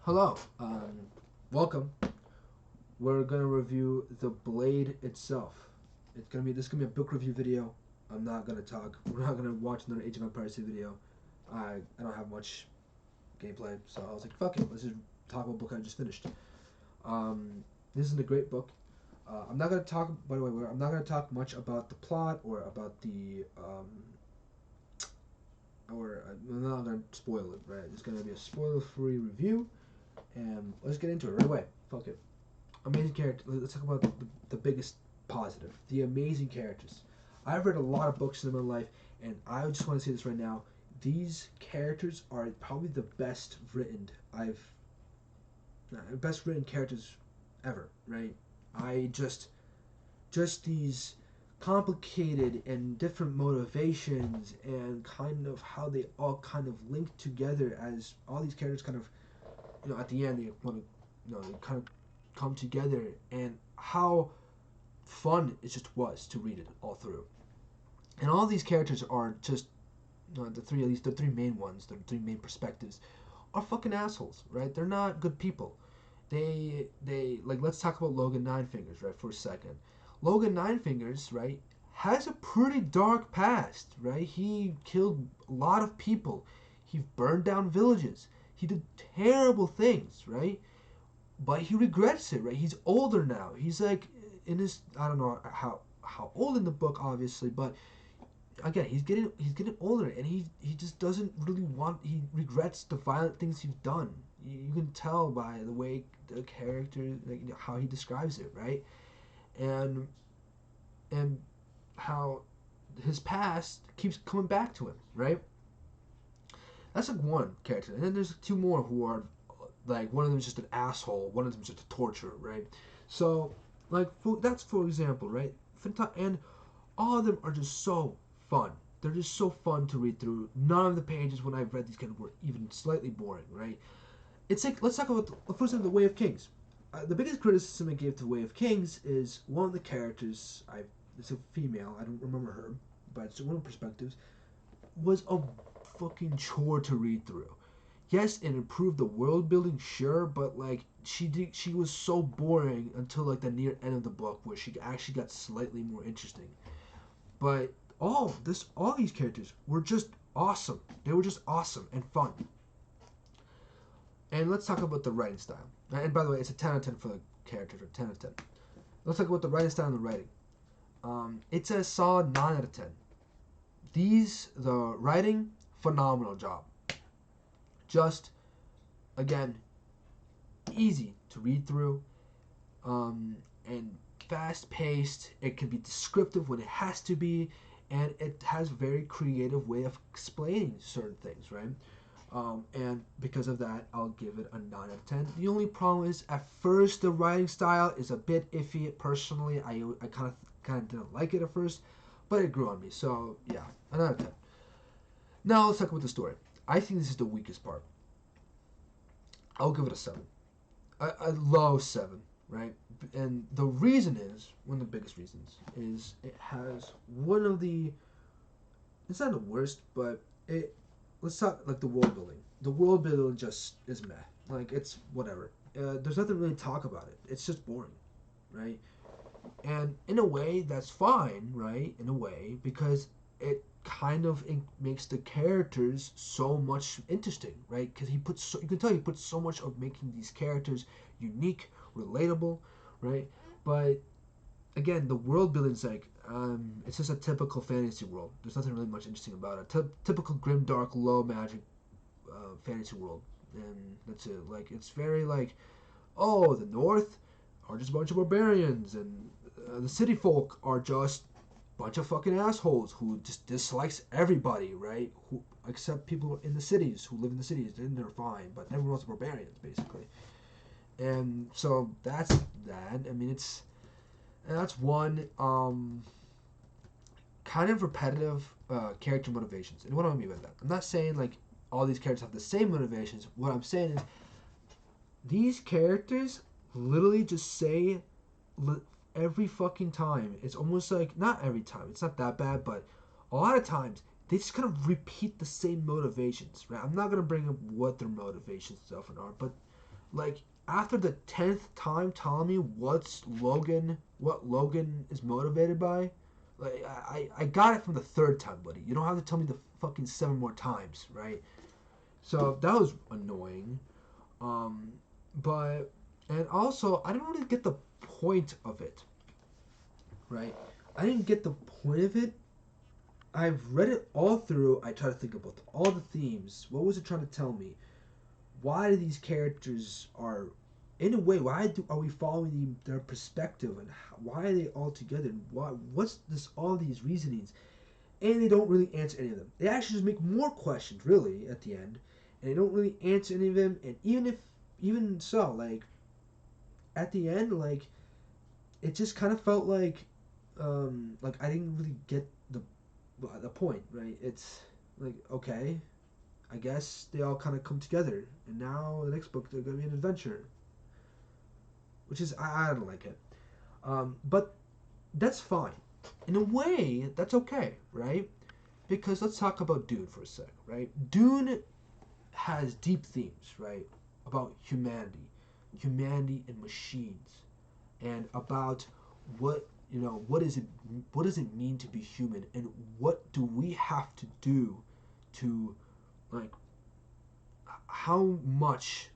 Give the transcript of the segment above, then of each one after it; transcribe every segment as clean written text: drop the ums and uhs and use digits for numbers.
Hello, welcome. We're gonna review the Blade itself. This is gonna be a book review video. I'm not gonna talk. We're not gonna watch another Age of Empires video. I don't have much gameplay, so I was like, fuck it, let's just talk about a book I just finished. This is a great book. I'm not gonna talk. By the way, I'm not gonna talk much about the plot or about the I'm not gonna spoil it. Right, it's gonna be a spoiler-free review. And let's get into it right away. Fuck it. Amazing character. Let's talk about the biggest positive. The amazing characters. I've read a lot of books in my life, and I just want to say this right now. These characters are probably the best written characters ever. Right? I just these complicated and different motivations and kind of how they all kind of link together as all these characters kind of at the end they want to they kind of come together, and how fun it just was to read it all through. And all these characters are just the three main ones, the three main perspectives are fucking assholes, right? They're not good people. They like, let's talk about Logan Ninefingers, right, for a second. Logan Ninefingers, right, has a pretty dark past, right? He killed a lot of people. He burned down villages. He did terrible things, right? But he regrets it, right? He's older now. He's like in his, I don't know how old in the book, obviously, but again, he's getting older, and he just doesn't really want. He regrets the violent things he's done. You can tell by the way the character, like, how he describes it, right? And and how his past keeps coming back to him, right? That's like one character, and then there's two more who are like, one of them is just an asshole, one of them is just a torturer, right? So, like, that's for example, right? And all of them are just so fun. They're just so fun to read through. None of the pages when I've read these kind of were even slightly boring, right? It's like, let's talk about the first thing, the Way of Kings. The biggest criticism I gave to Way of Kings is one of the characters. It's a female. I don't remember her, but it's one of the perspectives. Was a fucking chore to read through. Yes, it improved the world building, sure, but like she was so boring until like the near end of the book, where she actually got slightly more interesting. But all these characters were just awesome. They were just awesome and fun. And let's talk about the writing style. And by the way, it's a 10 out of 10 for the characters, or 10 out of 10. Let's talk about the writing style and the writing. It's a solid 9 out of 10. The writing, phenomenal job. Just, again, easy to read through, and fast paced. It can be descriptive when it has to be, and it has a very creative way of explaining certain things, right? And because of that, I'll give it a 9 out of 10. The only problem is, at first, the writing style is a bit iffy. Personally, I kind of didn't like it at first, but it grew on me. So yeah, a 9 out of 10. Now let's talk about the story. I think this is the weakest part. I'll give it a 7. I love 7, right? And the reason is, one of the biggest reasons, is it has one of the, it's not the worst, but let's talk like the world building. The world building just is meh. Like, it's whatever. There's nothing really to talk about it. It's just boring, right? And in a way, that's fine, right? In a way, because it kind of makes the characters so much interesting, right? Because you can tell he puts so much of making these characters unique, relatable, right? But again, the world building is like, it's just a typical fantasy world. There's nothing really much interesting about it. Typical grim, dark, low magic fantasy world, and that's it. Like, it's very like, oh, the North are just a bunch of barbarians, and the city folk are just a bunch of fucking assholes who just dislikes everybody, right? Who except people in the cities who live in the cities, then they're fine, but everyone else are barbarians, basically. And so that's that. I mean, that's one kind of repetitive character motivations. And what do I mean by that? I'm not saying like all these characters have the same motivations. What I'm saying is, these characters literally just say every fucking time. It's almost like, not every time, it's not that bad, but a lot of times they just kind of repeat the same motivations, right? I'm not gonna bring up what their motivations often are, but like after the 10th time telling me what Logan is motivated by, like I got it from the third time, buddy. You don't have to tell me the fucking 7 more times, right? So that was annoying. Um, but and also I didn't really get the point of it, right? I didn't get the point of it. I've read it all through. I try to think about all the themes. What was it trying to tell me? Why do these characters are, in a way, are we following their perspective, and why are they all together? And what's this? All these reasonings, and they don't really answer any of them. They actually just make more questions, really, at the end, and they don't really answer any of them. And even so, like at the end, like it just kind of felt like I didn't really get the point, right? It's like, okay, I guess they all kind of come together, and now the next book they're gonna be an adventure, which is I don't like it, but that's fine. In a way, that's okay, right? Because let's talk about Dune for a sec, right? Dune has deep themes, right? About humanity and machines, and about what what does it mean to be human, and what do we have to do to, like, how much,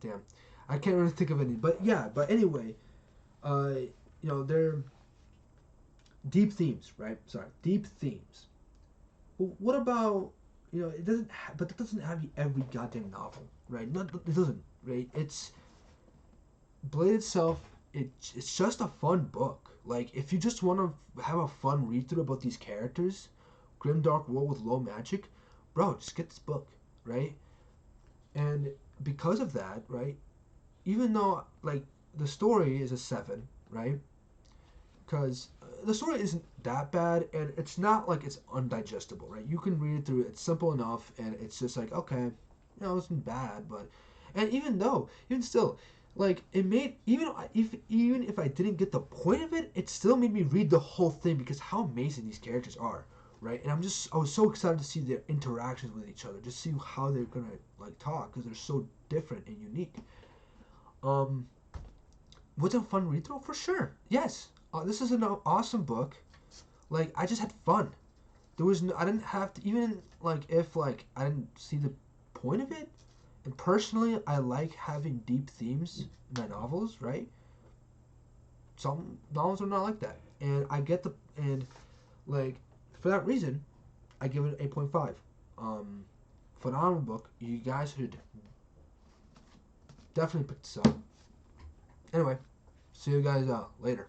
damn, I can't really think of any, but yeah, but anyway, they're deep themes, right? Sorry, deep themes. Well, what about, it doesn't but it doesn't have every goddamn novel, right? Not it doesn't, right? Blade itself, it's just a fun book. Like, if you just want to have a fun read through about these characters, grim dark world with low magic, bro, just get this book, right? And because of that, right? Even though, like, the story is a 7, right? Because the story isn't that bad, and it's not like it's undigestible, right? You can read it through. It's simple enough, and it's just like, okay, it isn't bad, but, and even still, like, it made, even if I didn't get the point of it, it still made me read the whole thing because how amazing these characters are, right? And I was so excited to see their interactions with each other, just see how they're gonna, like, talk, because they're so different and unique. Um, was it a fun read through? For sure, yes. This is an awesome book. Like, I just had fun. There was no, I didn't have to, even like if like I didn't see the point of it. And personally, I like having deep themes in my novels, right? Some novels are not like that, and I get the, and like, for that reason, I give it an 8.5. Phenomenal book. You guys should definitely pick this up. Anyway, see you guys later.